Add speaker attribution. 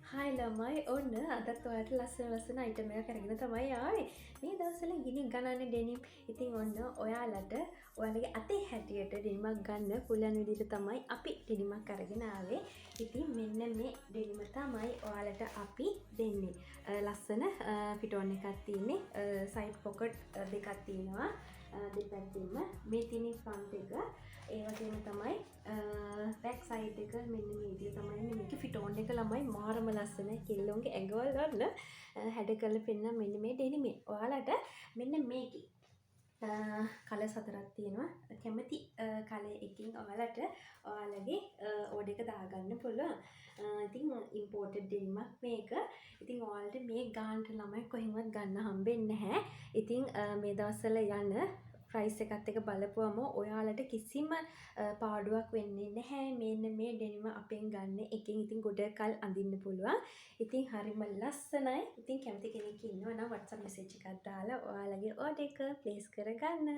Speaker 1: Hi ළමයි ඔන්න අදත් ඔයාලට ලස්සන අයිටම් එකක් අරගෙන තමයි ආවේ. මේ දවස්වල ගිනි ගණන්නේ ඩෙනිම්. ඉතින් ඔන්න ඔයාලට ඔයාලගේ අතේ හැටියට ඩෙනිමක් ගන්න පුළුවන් විදිහට තමයි අපි ඩෙනිමක් අරගෙන ආවේ. ඉතින් මෙන්න මේ ඩෙනිම තමයි ඔයාලට අපි දෙන්නේ. ලස්සන ෆිටෝන් එකක් තියෙන්නේ. සයිඩ් පොකට් දෙකක් තියෙනවා. දෙපැත්තෙම මේ තියෙන ෆ්‍රන්ට් එක ඒ වගේම තමයි බැක් සයිඩ් එක මෙන්න මේ විදිහට තමයි මේකේ ෆිටෝන් එක ළමයි මාරම ලස්සනයි කෙල්ලොන්ගේ ඇඟවල ගන්න හැඩ කරලා පෙන්නන මෙන්න මේ ඩෙනිමේ. ඔයාලට මෙන්න මේකේ කලර්ස් හතරක් තියෙනවා. කැමති කලර් එකකින් ඔයාලට ඔයාලගේ ඕඩර් එක දාගන්න පුළුවන්. ඉතින් ඉම්පෝර්ටඩ් ඩෙනිමක් මේක. ඉතින් ඔයාලට මේ ගානට ළමයි කොහෙන්වත් ගන්න හම්බෙන්නේ නැහැ. ඉතින් මේ දවස්වල යන ප්‍රයිස් එකත් එක බලපුවම ඔයාලට කිසිම පාඩුවක් වෙන්නේ නැහැ. මෙන්න මේ ඩෙනිම අපෙන් ගන්න එකෙන් ඉතින් ගොඩ කල් අඳින්න පුළුවන්. ඉතින් හරිම ලස්සනයි. ඉතින් කැමති කෙනෙක් ඉන්නවා නම් WhatsApp message එකක් දාලා ඔයාලගේ ඕඩර් එක ප්ලේස් කරගන්න.